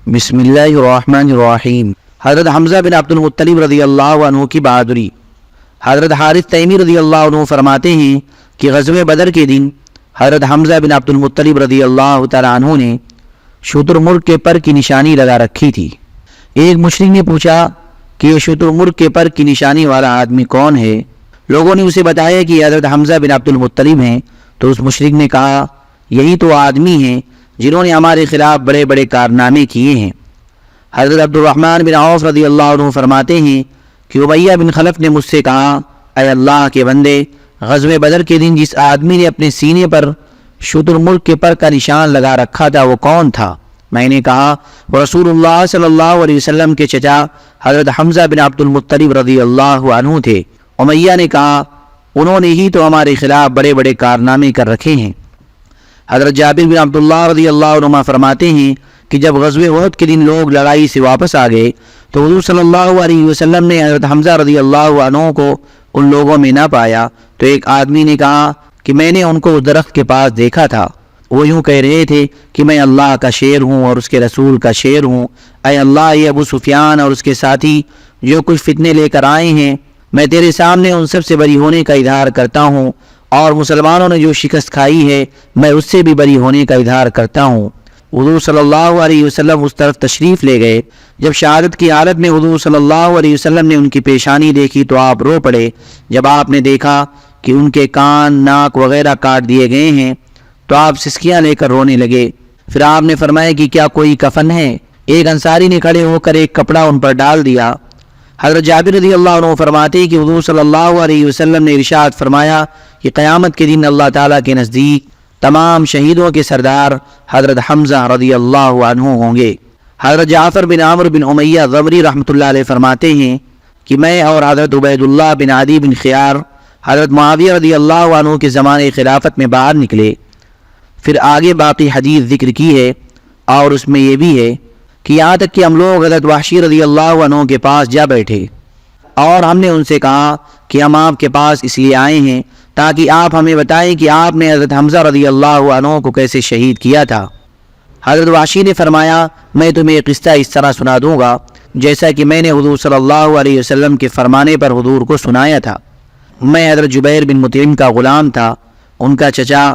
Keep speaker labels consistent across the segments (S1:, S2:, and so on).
S1: بسم اللہ الرحمن الرحیم۔ حضرت حمزہ بن عبد المطلب رضی اللہ عنہ کی بہادری۔ حضرت حارث تیمی رضی اللہ عنہ فرماتے ہیں کہ غزوہ بدر کے دن حضرت حمزہ بن عبد المطلب رضی اللہ تعالیٰ عنہ نے شتر مرغ کے پر کی نشانی لگا رکھی تھی۔ ایک مشرک نے پوچھا کہ یہ شتر مرغ کے پر کی نشانی والا آدمی کون ہے؟ لوگوں نے اسے بتایا کہ حضرت حمزہ بن عبد المطلب ہیں، تو اس مشرک نے کہا یہی تو آدمی ہیں جنہوں نے ہمارے خلاف بڑے بڑے کارنامے کیے ہیں۔ حضرت عبد الرحمن بن عوف رضی اللہ عنہ فرماتے ہیں کہ امیہ بن خلف نے مجھ سے کہا اے اللہ کے بندے، غزوہ بدر کے دن جس آدمی نے اپنے سینے پر شتر مرغ کے پر کا نشان لگا رکھا تھا وہ کون تھا؟ میں نے کہا وہ رسول اللہ صلی اللہ علیہ وسلم کے چچا حضرت حمزہ بن عبد المطلب رضی اللہ عنہ تھے۔ امیہ نے کہا انہوں نے ہی تو ہمارے خلاف بڑے بڑے کارنامے کر رکھے ہیں۔ حضرت جابر بن عبداللہ رضی اللہ عنہ فرماتے ہیں کہ جب غزوہ احد کے دن لوگ لڑائی سے واپس آ گئے تو حضور صلی اللہ علیہ وسلم نے حضرت حمزہ رضی اللہ عنہ کو ان لوگوں میں نہ پایا، تو ایک آدمی نے کہا کہ میں نے ان کو اس درخت کے پاس دیکھا تھا، وہ یوں کہہ رہے تھے کہ میں اللہ کا شیر ہوں اور اس کے رسول کا شیر ہوں۔ اے اللہ، یہ ابو سفیان اور اس کے ساتھی جو کچھ فتنے لے کر آئے ہیں، میں تیرے سامنے ان سب سے بری ہونے کا اظہار کرتا ہوں، اور مسلمانوں نے جو شکست کھائی ہے میں اس سے بھی بری ہونے کا اظہار کرتا ہوں۔ حضور صلی اللہ علیہ وسلم اس طرف تشریف لے گئے۔ جب شہادت کی حالت میں حضور صلی اللہ علیہ وسلم نے ان کی پیشانی دیکھی تو آپ رو پڑے۔ جب آپ نے دیکھا کہ ان کے کان، ناک وغیرہ کاٹ دیے گئے ہیں تو آپ سسکیاں لے کر رونے لگے۔ پھر آپ نے فرمایا کہ کیا کوئی کفن ہے؟ ایک انصاری نے کھڑے ہو کر ایک کپڑا ان پر ڈال دیا۔ حضرت جابر رضی اللہ عنہ فرماتے کہ حضور صلی اللہ علیہ وسلم نے ارشاد فرمایا کہ قیامت کے دن اللہ تعالیٰ کے نزدیک تمام شہیدوں کے سردار حضرت حمزہ رضی اللہ عنہ ہوں گے۔ حضرت جعفر بن عامر بن امیہ ضمری رحمۃ اللہ علیہ فرماتے ہیں کہ میں اور حضرت عبید اللہ بن عدی بن خیار حضرت معاویہ رضی اللہ عنہ کے زمانے خلافت میں باہر نکلے۔ پھر آگے باقی حدیث ذکر کی ہے، اور اس میں یہ بھی ہے کہ یہاں تک کہ ہم لوگ حضرت وحشی رضی اللہ عنہ کے پاس جا بیٹھے اور ہم نے ان سے کہا کہ ہم آپ کے پاس اس لیے آئے ہیں تاکہ آپ ہمیں بتائیں کہ آپ نے حضرت حمزہ رضی اللہ عنہ کو کیسے شہید کیا تھا۔ حضرت وحشی نے فرمایا میں تمہیں ایک قصہ اس طرح سنا دوں گا جیسا کہ میں نے حضور صلی اللہ علیہ وسلم کے فرمانے پر حضور کو سنایا تھا۔ میں حضرت جبیر بن مطعم کا غلام تھا، ان کا چچا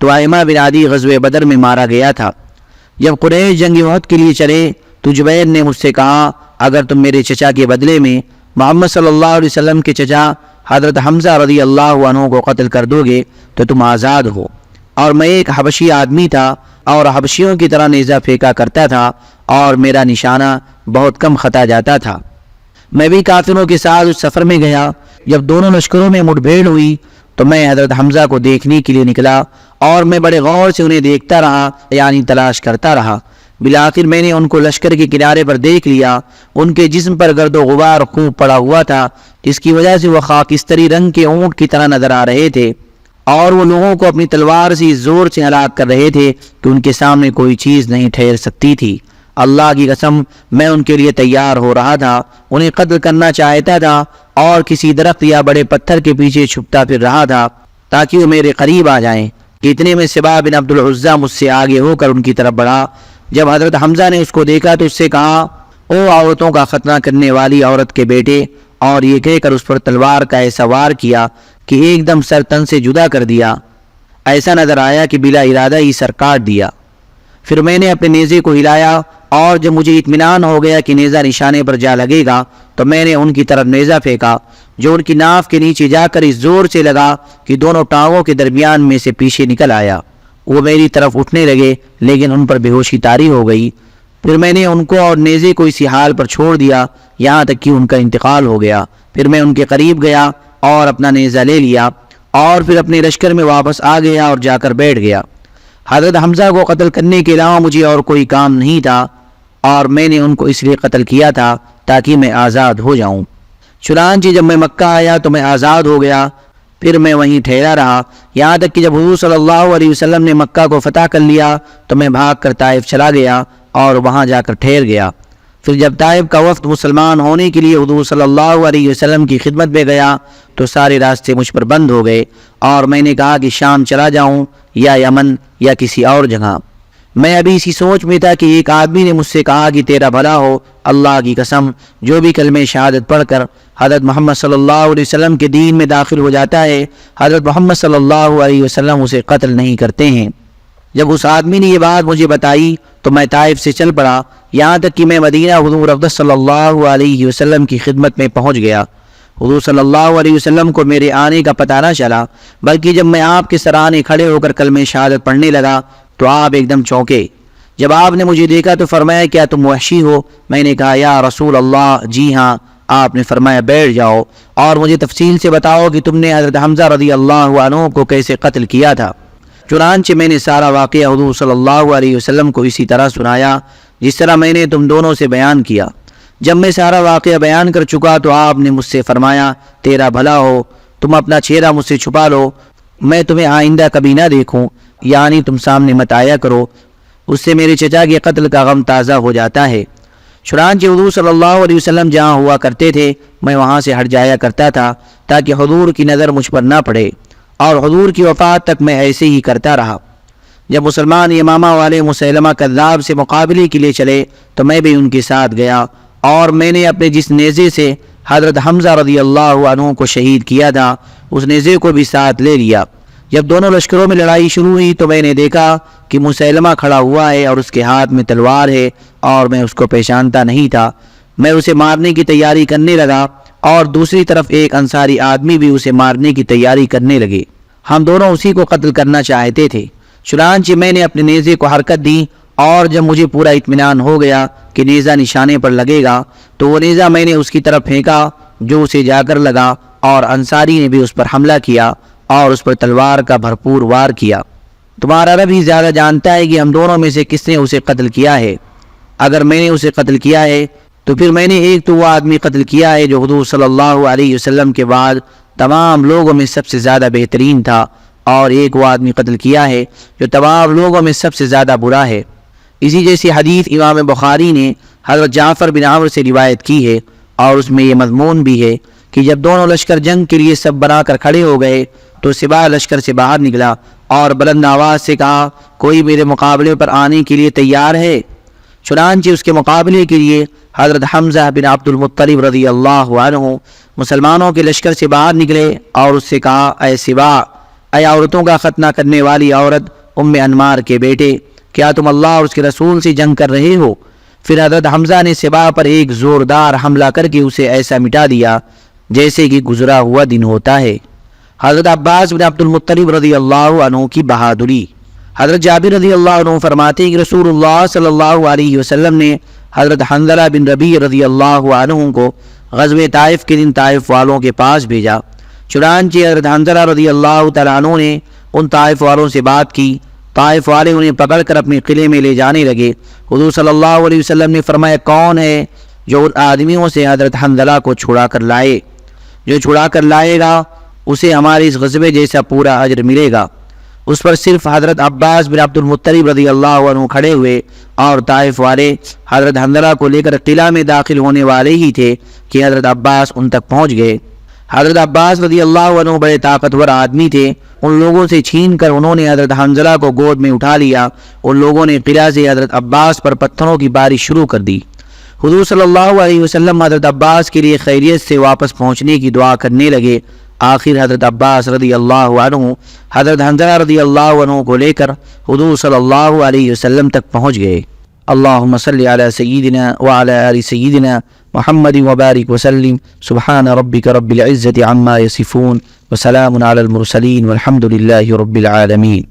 S1: طعیمہ بن عدی غزوہ بدر میں مارا گیا تھا۔ جب قریش جنگ احد کے لیے چلے تو جبیر نے مجھ سے کہا اگر تم میرے چچا کے بدلے میں محمد صلی اللہ علیہ وسلم کے چچا حضرت حمزہ رضی اللہ عنہ کو قتل کر دو گے تو تم آزاد ہو۔ اور میں ایک حبشی آدمی تھا اور حبشیوں کی طرح نیزہ پھینکا کرتا تھا اور میرا نشانہ بہت کم خطا جاتا تھا۔ میں بھی کافروں کے ساتھ اس سفر میں گیا۔ جب دونوں لشکروں میں مٹ بھیڑ ہوئی تو میں حضرت حمزہ کو دیکھنے کے لیے نکلا اور میں بڑے غور سے انہیں دیکھتا رہا، یعنی تلاش کرتا رہا۔ بالآخر میں نے ان کو لشکر کے کنارے پر دیکھ لیا۔ ان کے جسم پر گرد و غبار خوب پڑا ہوا تھا، جس کی وجہ سے وہ خاکستری رنگ کے اونٹ کی طرح نظر آ رہے تھے، اور وہ لوگوں کو اپنی تلوار سے زور سے ہلاک کر رہے تھے کہ ان کے سامنے کوئی چیز نہیں ٹھہر سکتی تھی۔ اللہ کی قسم میں ان کے لیے تیار ہو رہا تھا، انہیں قتل کرنا چاہتا تھا اور کسی درخت یا بڑے پتھر کے پیچھے چھپتا پھر رہا تھا تاکہ وہ میرے قریب آ جائیں کہ اتنے میں سبا بن عبد العزیٰ مجھ سے آگے ہو کر ان کی طرف بڑھا۔ جب حضرت حمزہ نے اس کو دیکھا تو اس سے کہا او عورتوں کا ختنہ کرنے والی عورت کے بیٹے، اور یہ کہہ کر اس پر تلوار کا ایسا وار کیا کہ ایک دم سر تن سے جدا کر دیا۔ ایسا نظر آیا کہ بلا ارادہ ہی سر کاٹ دیا۔ پھر میں نے اپنے نیزے کو ہلایا اور جب مجھے اطمینان ہو گیا کہ نیزہ نشانے پر جا لگے گا تو میں نے ان کی طرف نیزہ پھینکا جو ان کی ناف کے نیچے جا کر اس زور سے لگا کہ دونوں ٹانگوں کے درمیان میں سے پیچھے نکل آیا۔ وہ میری طرف اٹھنے لگے لیکن ان پر بے ہوشی طاری ہو گئی۔ پھر میں نے ان کو اور نیزے کو اسی حال پر چھوڑ دیا یہاں تک کہ ان کا انتقال ہو گیا۔ پھر میں ان کے قریب گیا اور اپنا نیزہ لے لیا اور پھر اپنے لشکر میں واپس آ گیا اور جا کر بیٹھ گیا۔ حضرت حمزہ کو قتل کرنے کے علاوہ مجھے اور کوئی کام نہیں تھا، اور میں نے ان کو اس لیے قتل کیا تھا تاکہ میں آزاد ہو جاؤں۔ چنانچہ جب میں مکہ آیا تو میں آزاد ہو گیا، پھر میں وہیں ٹھہرا رہا یہاں تک کہ جب حضور صلی اللہ علیہ وسلم نے مکہ کو فتح کر لیا تو میں بھاگ کر طائف چلا گیا اور وہاں جا کر ٹھہر گیا۔ پھر جب طائف کا وفد مسلمان ہونے کے لیے حضور صلی اللہ علیہ وسلم کی خدمت میں گیا تو سارے راستے مجھ پر بند ہو گئے اور میں نے کہا کہ شام چلا جاؤں یا یمن یا کسی اور جگہ۔ میں ابھی اسی سوچ میں تھا کہ ایک آدمی نے مجھ سے کہا کہ تیرا بھلا ہو، اللہ کی قسم جو بھی کلمہ شہادت پڑھ کر حضرت محمد صلی اللہ علیہ وسلم کے دین میں داخل ہو جاتا ہے، حضرت محمد صلی اللہ علیہ وسلم اسے قتل نہیں کرتے ہیں۔ جب اس آدمی نے یہ بات مجھے بتائی تو میں طائف سے چل پڑا، یہاں تک کہ میں مدینہ حضور اقدس صلی اللہ علیہ وسلم کی خدمت میں پہنچ گیا۔ حضور صلی اللہ علیہ وسلم کو میرے آنے کا پتہ نہ چلا، بلکہ جب میں آپ کے سرانے کھڑے ہو کر کلمہ شہادت پڑھنے لگا تو آپ ایک دم چونکے۔ جب آپ نے مجھے دیکھا تو فرمایا کیا تم وحشی ہو؟ میں نے کہا یا رسول اللہ جی ہاں۔ آپ نے فرمایا بیٹھ جاؤ اور مجھے تفصیل سے بتاؤ کہ تم نے حضرت حمزہ رضی اللہ عنہ کو کیسے قتل کیا تھا۔ چنانچہ میں نے سارا واقعہ حضور صلی اللہ علیہ وسلم کو اسی طرح سنایا جس طرح میں نے تم دونوں سے بیان کیا۔ جب میں سارا واقعہ بیان کر چکا تو آپ نے مجھ سے فرمایا تیرا بھلا ہو، تم اپنا چہرہ مجھ سے چھپا لو، میں تمہیں آئندہ کبھی نہ دیکھوں، یعنی تم سامنے مت آیا کرو، اس سے میرے چچا کے قتل کا غم تازہ ہو جاتا ہے۔ چنانچہ حضور صلی اللہ علیہ وسلم جہاں ہوا کرتے تھے میں وہاں سے ہٹ جایا کرتا تھا تاکہ حضور کی نظر مجھ پر نہ پڑے، اور حضور کی وفات تک میں ایسے ہی کرتا رہا۔ جب مسلمان یمامہ والے مسیلمہ کذاب سے مقابلے کے لیے چلے تو میں بھی ان کے ساتھ گیا، اور میں نے اپنے جس نیزے سے حضرت حمزہ رضی اللہ عنہ کو شہید کیا تھا اس نیزے کو بھی ساتھ لے لیا۔ جب دونوں لشکروں میں لڑائی شروع ہوئی تو میں نے دیکھا کہ مسیلمہ کھڑا ہوا ہے اور اس کے ہاتھ میں تلوار ہے اور میں اس کو پہچانتا نہیں تھا۔ میں اسے مارنے کی تیاری کرنے لگا اور دوسری طرف ایک انصاری آدمی بھی اسے مارنے کی تیاری کرنے لگے۔ ہم دونوں اسی کو قتل کرنا چاہتے تھے۔ چنانچہ میں نے اپنے نیزے کو حرکت دی، اور جب مجھے پورا اطمینان ہو گیا کہ نیزہ نشانے پر لگے گا تو وہ نیزہ میں نے اس کی طرف پھینکا جو اسے جا کر لگا، اور انصاری نے بھی اس پر حملہ کیا اور اس پر تلوار کا بھرپور وار کیا۔ تمہارا رب ہی زیادہ جانتا ہے کہ ہم دونوں میں سے کس نے اسے قتل کیا ہے۔ اگر میں نے اسے قتل کیا ہے تو پھر میں نے ایک تو وہ آدمی قتل کیا ہے جو حضور صلی اللہ علیہ وسلم کے بعد تمام لوگوں میں سب سے زیادہ بہترین تھا، اور ایک وہ آدمی قتل کیا ہے جو تمام لوگوں میں سب سے زیادہ برا ہے۔ اسی جیسی حدیث امام بخاری نے حضرت جعفر بن عمرو سے روایت کی ہے، اور اس میں یہ مضمون بھی ہے کہ جب دونوں لشکر جنگ کے لیے سب بنا کر کھڑے ہو گئے تو سپاہ لشکر سے باہر نکلا اور بلند آواز سے کہا کوئی میرے مقابلے پر آنے کے لیے تیار ہے؟ چنانچہ اس کے مقابلے کے لیے حضرت حمزہ بن عبد المطلب رضی اللہ عنہ مسلمانوں کے لشکر سے باہر نکلے اور اس سے کہا اے سبا، اے عورتوں کا ختنہ کرنے والی عورت ام انمار کے بیٹے، کیا تم اللہ اور اس کے رسول سے جنگ کر رہے ہو؟ پھر حضرت حمزہ نے سبا پر ایک زوردار حملہ کر کے اسے ایسا مٹا دیا جیسے کہ گزرا ہوا دن ہوتا ہے۔ حضرت عباس بن عبد المطلب رضی اللہ عنہ کی بہادری۔ حضرت جابر رضی اللہ عنہ فرماتے ہیں کہ رسول اللہ صلی اللہ علیہ وسلم نے حضرت حنظلہ بن ربیع رضی اللہ عنہ کو غزوہ طائف کے دن طائف والوں کے پاس بھیجا۔ چنانچہ حضرت حنظلہ رضی اللہ تعالیٰ عنہ نے ان طائف والوں سے بات کی، طائف والے انہیں پکڑ کر اپنے قلعے میں لے جانے لگے۔ حضور صلی اللہ علیہ وسلم نے فرمایا کون ہے جو ان آدمیوں سے حضرت حنظلہ کو چھڑا کر لائے؟ جو چھڑا کر لائے گا اسے ہمارے اس غزوے جیسا پورا اجر ملے گا۔ اس پر صرف حضرت عباس بن عبد المطلب رضی اللہ عنہ کھڑے ہوئے، اور طائف والے حضرت حنظلہ کو لے کر قلعہ میں داخل ہونے والے ہی تھے کہ حضرت عباس ان تک پہنچ گئے۔ حضرت عباس رضی اللہ عنہ بڑے طاقتور آدمی تھے، ان لوگوں سے چھین کر انہوں نے حضرت حنظلہ کو گود میں اٹھا لیا۔ ان لوگوں نے قلعہ سے حضرت عباس پر پتھروں کی بارش شروع کر دی۔ حضور صلی اللہ علیہ وسلم حضرت عباس کے لیے خیریت سے واپس پہنچنے کی دعا کرنے لگے۔ آخر حضرت عباس رضی اللہ عنہ حضرت حنظلہ رضی اللہ عنہ کو لے کر حضور صلی اللہ علیہ وسلم تک پہنچ گئے۔ اللہم صلی علی سیدنا وعلی آل سیدنا محمد وبارک وسلم۔ سبحان ربک رب العزت عما یصفون وسلام علی المرسلین والحمد للہ رب العالمین۔